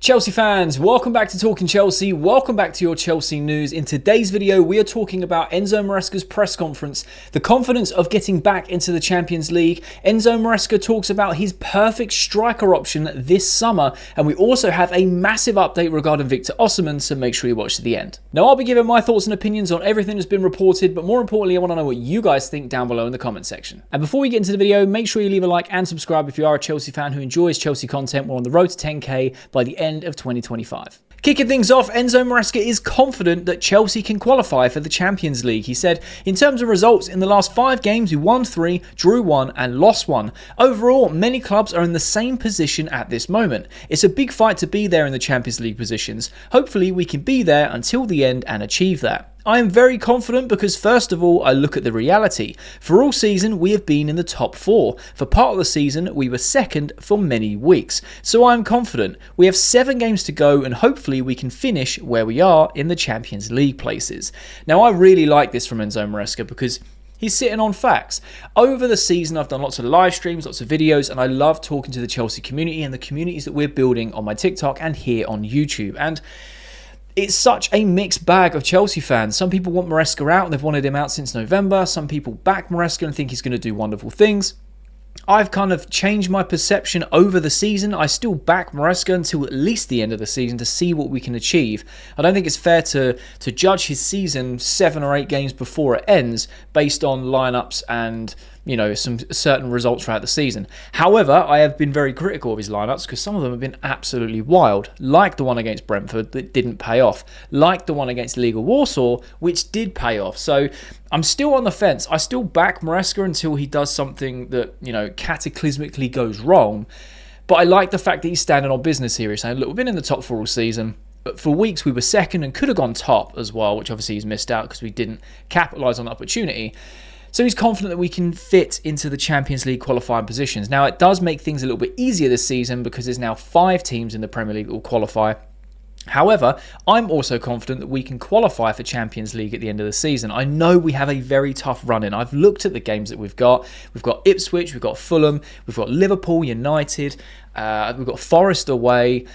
Chelsea fans, welcome back to Talking Chelsea. Welcome back to your Chelsea news. In today's video, we are talking about Enzo Maresca's press conference, the confidence of getting back into the Champions League. Enzo Maresca talks about his perfect striker option this summer, and we also have a massive update regarding Victor Osimhen, so make sure you watch to the end. Now, I'll be giving my thoughts and opinions on everything that's been reported, but more importantly, I want to know what you guys think down below in the comment section. And before we get into the video, make sure you leave a like and subscribe if you are a Chelsea fan who enjoys Chelsea content. We're on the road to 10k by the end of 2025. Kicking things off, Enzo Maresca is confident that Chelsea can qualify for the Champions League. He said, in terms of results, in the last 5 games, we won 3, drew 1 and lost 1. Overall, many clubs are in the same position at this moment. It's a big fight to be there in the Champions League positions. Hopefully, we can be there until the end and achieve that. I am very confident because first of all, I look at the reality. For all season, we have been in the top 4. For part of the season, we were second for many weeks. So I am confident. We have 7 games to go and hopefully we can finish where we are in the Champions League places. Now, I really like this from Enzo Maresca because he's sitting on facts. Over the season, I've done lots of live streams, lots of videos, and I love talking to the Chelsea community and the communities that we're building on my TikTok and here on YouTube. And it's such a mixed bag of Chelsea fans. Some people want Maresca out and they've wanted him out since November. Some people back Maresca and think he's going to do wonderful things. I've kind of changed my perception over the season. I still back Maresca until at least the end of the season to see what we can achieve. I don't think it's fair to judge his season 7 or 8 games before it ends based on lineups and, you know, some certain results throughout the season. However, I have been very critical of his lineups because some of them have been absolutely wild, like the one against Brentford that didn't pay off, like the one against Liga Warsaw, which did pay off. So I'm still on the fence. I still back Maresca until he does something that, you know, cataclysmically goes wrong. But I like the fact that he's standing on business here. He's saying, look, we've been in the top 4 all season. But for weeks, we were second and could have gone top as well, which obviously he's missed out because we didn't capitalise on the opportunity. So he's confident that we can fit into the Champions League qualifying positions. Now, it does make things a little bit easier this season because there's now 5 teams in the Premier League that will qualify. However, I'm also confident that we can qualify for Champions League at the end of the season. I know we have a very tough run in. I've looked at the games that we've got. We've got Ipswich, we've got Fulham, we've got Liverpool, United, we've got Forest away.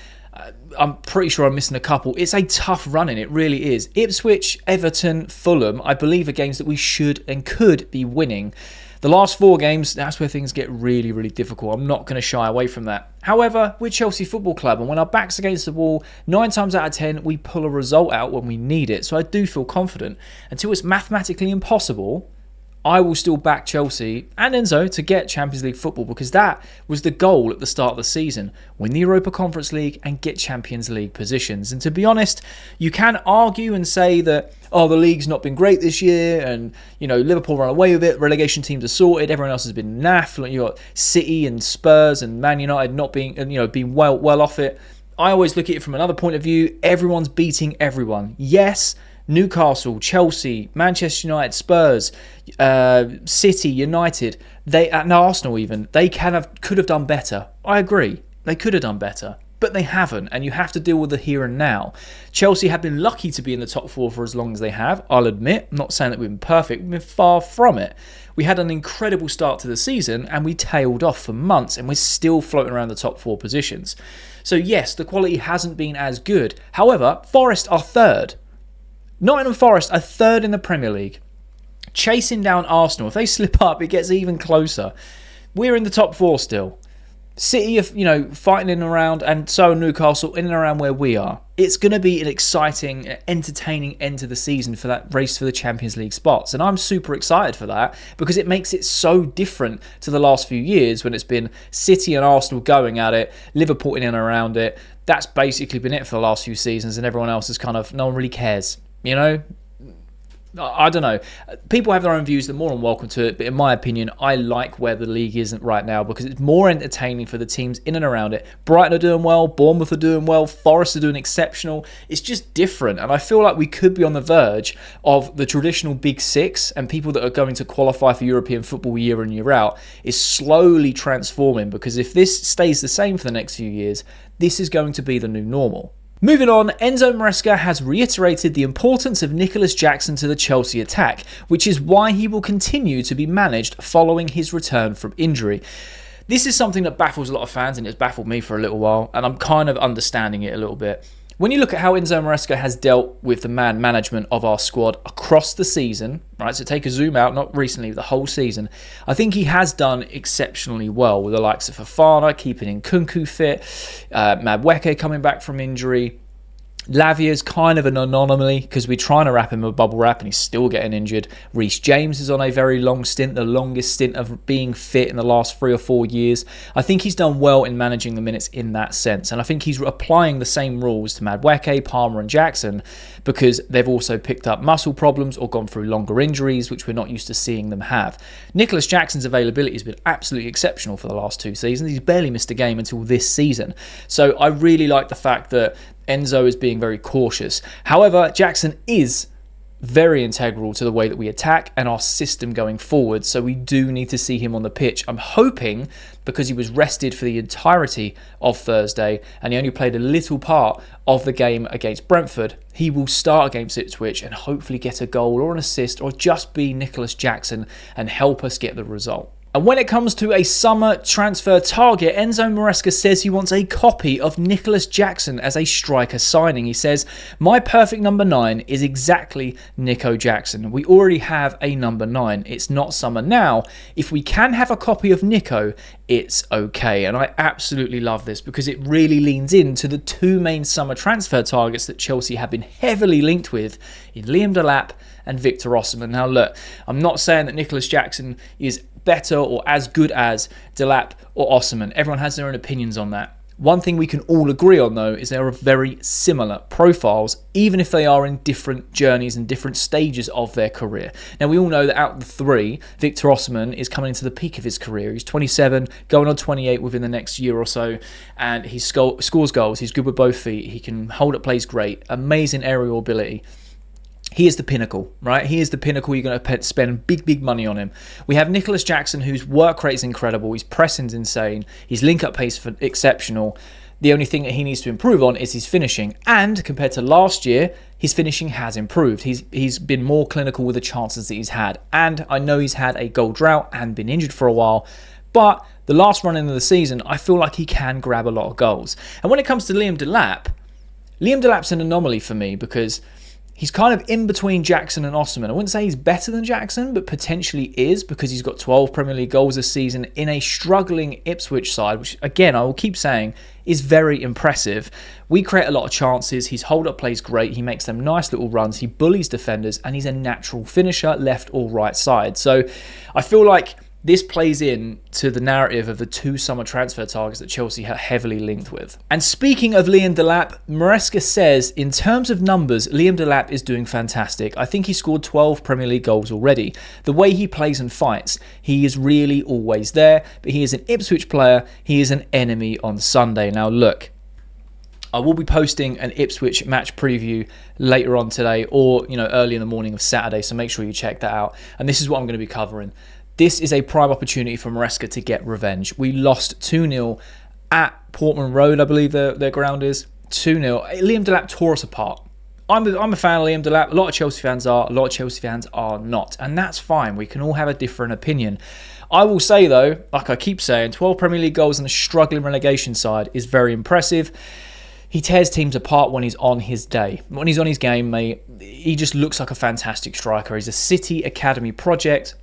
I'm pretty sure I'm missing a couple. It's a tough run-in, it really is. Ipswich, Everton, Fulham, I believe are games that we should and could be winning. The last 4 games, that's where things get really, really difficult. I'm not going to shy away from that. However, we're Chelsea Football Club, and when our back's against the wall, 9 times out of 10, we pull a result out when we need it. So I do feel confident. Until it's mathematically impossible, I will still back Chelsea and Enzo to get Champions League football because that was the goal at the start of the season. Win the Europa Conference League and get Champions League positions. And to be honest, you can argue and say that, oh, the league's not been great this year and, you know, Liverpool run away with it. Relegation teams are sorted. Everyone else has been naff. Like, you've got City and Spurs and Man United not being, you know, being well off it. I always look at it from another point of view. Everyone's beating everyone. Yes, Newcastle, Chelsea, Manchester United, Spurs, City, United, Arsenal even, they could have done better. I agree. They could have done better, but they haven't, and you have to deal with the here and now. Chelsea have been lucky to be in the top 4 for as long as they have, I'll admit. I'm not saying that we've been perfect. We've been far from it. We had an incredible start to the season, and we tailed off for months, and we're still floating around the top 4 positions. So yes, the quality hasn't been as good. However, Forest are 3rd. Nottingham Forest are 3rd in the Premier League, chasing down Arsenal. If they slip up, it gets even closer. We're in the top 4 still. City are, you know, fighting in and around, and so are Newcastle in and around where we are. It's going to be an exciting, entertaining end to the season for that race for the Champions League spots. And I'm super excited for that because it makes it so different to the last few years when it's been City and Arsenal going at it, Liverpool in and around it. That's basically been it for the last few seasons, and everyone else is kind of, no one really cares. You know, I don't know. People have their own views. They're more than welcome to it. But in my opinion, I like where the league isn't right now because it's more entertaining for the teams in and around it. Brighton are doing well. Bournemouth are doing well. Forest are doing exceptional. It's just different. And I feel like we could be on the verge of the traditional Big 6 and people that are going to qualify for European football year in, year out is slowly transforming because if this stays the same for the next few years, this is going to be the new normal. Moving on, Enzo Maresca has reiterated the importance of Nicolas Jackson to the Chelsea attack, which is why he will continue to be managed following his return from injury. This is something that baffles a lot of fans, and it's baffled me for a little while, and I'm kind of understanding it a little bit. When you look at how Enzo Maresca has dealt with the man management of our squad across the season, right? So take a zoom out, not recently, the whole season. I think he has done exceptionally well with the likes of Fofana, keeping Nkunku fit, Madueke coming back from injury. Lavia's kind of an anomaly because we're trying to wrap him a bubble wrap and he's still getting injured. Reece James is on a very long stint, the longest stint of being fit in the last 3 or 4 years. I think he's done well in managing the minutes in that sense. And I think he's applying the same rules to Madueke, Palmer and Jackson because they've also picked up muscle problems or gone through longer injuries, which we're not used to seeing them have. Nicolas Jackson's availability has been absolutely exceptional for the last 2 seasons. He's barely missed a game until this season. So I really like the fact that Enzo is being very cautious. However, Jackson is very integral to the way that we attack and our system going forward, so we do need to see him on the pitch. I'm hoping, because he was rested for the entirety of Thursday and he only played a little part of the game against Brentford, he will start against Ipswich and hopefully get a goal or an assist or just be Nicolas Jackson and help us get the result. And when it comes to a summer transfer target, Enzo Maresca says he wants a copy of Nicolas Jackson as a striker signing. He says, my perfect number 9 is exactly Nico Jackson. We already have a number 9. It's not summer now. If we can have a copy of Nico, it's okay. And I absolutely love this because it really leans into the 2 main summer transfer targets that Chelsea have been heavily linked with in Liam Delap and Victor Osimhen. Now look, I'm not saying that Nicolas Jackson is better or as good as Delap or Osimhen. Everyone has their own opinions on that. One thing we can all agree on though is they are very similar profiles, even if they are in different journeys and different stages of their career. Now we all know that out of the 3, Victor Osimhen is coming into the peak of his career. He's 27, going on 28 within the next year or so, and he scores goals. He's good with both feet. He can hold up plays great, amazing aerial ability. He is the pinnacle, right? He is the pinnacle. You're going to spend big money on him. We have Nicolas Jackson, whose work rate is incredible. His pressing's insane. His link-up pace is exceptional. The only thing that he needs to improve on is his finishing. And compared to last year, his finishing has improved. He's been more clinical with the chances that he's had. And I know he's had a goal drought and been injured for a while. But the last run into the season, I feel like he can grab a lot of goals. And when it comes to Liam Delap's an anomaly for me because he's kind of in between Jackson and Osimhen. I wouldn't say he's better than Jackson, but potentially is because he's got 12 Premier League goals this season in a struggling Ipswich side, which again, I will keep saying, is very impressive. We create a lot of chances. His hold-up plays great. He makes them nice little runs. He bullies defenders, and he's a natural finisher, left or right side. So I feel like this plays in to the narrative of the 2 summer transfer targets that Chelsea are heavily linked with. And speaking of Liam Delap, Maresca says, in terms of numbers, Liam Delap is doing fantastic. I think he scored 12 Premier League goals already. The way he plays and fights, he is really always there, but he is an Ipswich player. He is an enemy on Sunday. Now look, I will be posting an Ipswich match preview later on today or, early in the morning of Saturday, so make sure you check that out. And this is what I'm going to be covering. This is a prime opportunity for Maresca to get revenge. We lost 2-0 at Portman Road, I believe their ground is. 2-0. Liam Delap tore us apart. I'm a fan of Liam Delap. A lot of Chelsea fans are. A lot of Chelsea fans are not. And that's fine. We can all have a different opinion. I will say, though, like I keep saying, 12 Premier League goals on a struggling relegation side is very impressive. He tears teams apart when he's on his day. When he's on his game, mate, he just looks like a fantastic striker. He's a City Academy project.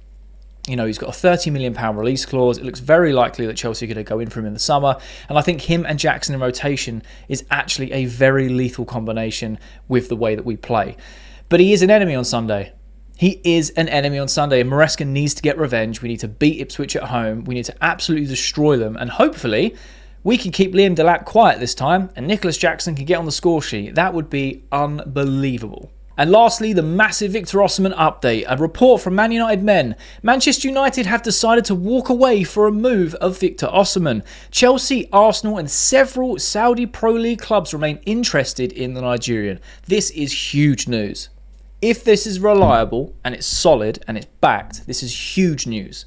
He's got a £30 million release clause. It looks very likely that Chelsea are going to go in for him in the summer. And I think him and Jackson in rotation is actually a very lethal combination with the way that we play. But he is an enemy on Sunday. He is an enemy on Sunday. And Maresca needs to get revenge. We need to beat Ipswich at home. We need to absolutely destroy them. And hopefully, we can keep Liam Delap quiet this time. And Nicolas Jackson can get on the score sheet. That would be unbelievable. And lastly, the massive Victor Osimhen update. A report from Man United men. Manchester United have decided to walk away for a move of Victor Osimhen. Chelsea, Arsenal and several Saudi Pro League clubs remain interested in the Nigerian. This is huge news. If this is reliable and it's solid and it's backed, this is huge news.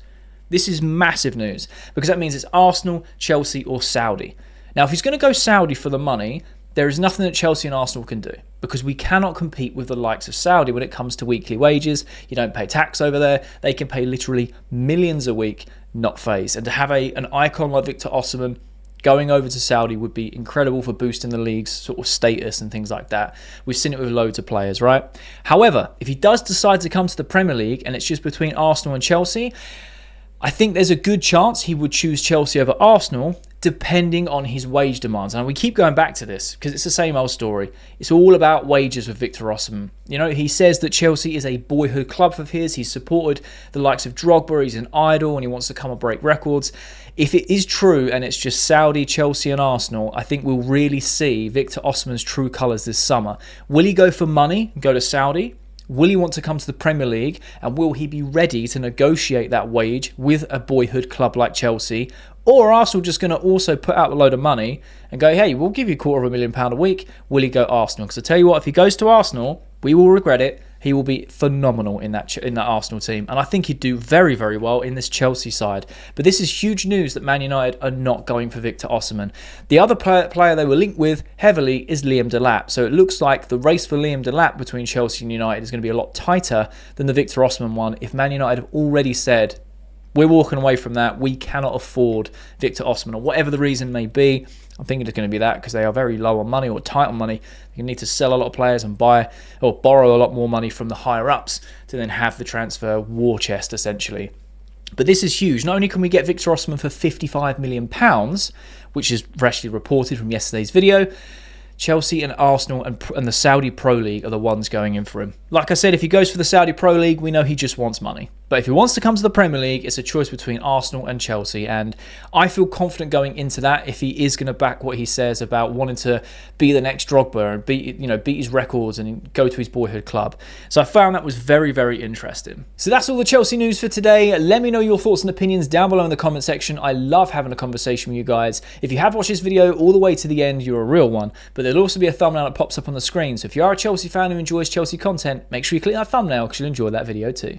This is massive news because that means it's Arsenal, Chelsea or Saudi. Now, if he's going to go Saudi for the money, there is nothing that Chelsea and Arsenal can do, because we cannot compete with the likes of Saudi when it comes to weekly wages. You don't pay tax over there. They can pay literally millions a week, not phased. And to have an icon like Victor Osimhen going over to Saudi would be incredible for boosting the league's sort of status and things like that. We've seen it with loads of players, right? However, if he does decide to come to the Premier League and it's just between Arsenal and Chelsea, I think there's a good chance he would choose Chelsea over Arsenal, depending on his wage demands. And we keep going back to this because it's the same old story. It's all about wages with Victor Osimhen. You know, he says that Chelsea is a boyhood club of his. He's supported the likes of Drogba. He's an idol and he wants to come and break records. If it is true and it's just Saudi, Chelsea and Arsenal, I think we'll really see Victor Osimhen's true colours this summer. Will he go for money and go to Saudi? Will he want to come to the Premier League? And will he be ready to negotiate that wage with a boyhood club like Chelsea? Or are Arsenal just going to also put out a load of money and go, hey, we'll give you £250,000 a week. Will he go Arsenal? Because I tell you what, if he goes to Arsenal, we will regret it. He will be phenomenal in that Arsenal team. And I think he'd do very, very well in this Chelsea side. But this is huge news that Man United are not going for Victor Osimhen. The other player they were linked with heavily is Liam Delap. So it looks like the race for Liam Delap between Chelsea and United is going to be a lot tighter than the Victor Osimhen one, if Man United have already said, we're walking away from that. We cannot afford Victor Osimhen, or whatever the reason may be. I'm thinking it's going to be that because they are very low on money or tight on money. You need to sell a lot of players and buy or borrow a lot more money from the higher ups to then have the transfer war chest, essentially. But this is huge. Not only can we get Victor Osimhen for £55 million, which is freshly reported from yesterday's video, Chelsea and Arsenal and the Saudi Pro League are the ones going in for him. Like I said, if he goes for the Saudi Pro League, we know he just wants money. But if he wants to come to the Premier League, it's a choice between Arsenal and Chelsea. And I feel confident going into that if he is going to back what he says about wanting to be the next Drogba and beat his records and go to his boyhood club. So I found that was very, very interesting. So that's all the Chelsea news for today. Let me know your thoughts and opinions down below in the comment section. I love having a conversation with you guys. If you have watched this video all the way to the end, you're a real one. But there'll also be a thumbnail that pops up on the screen. So if you are a Chelsea fan who enjoys Chelsea content, make sure you click that thumbnail because you'll enjoy that video too.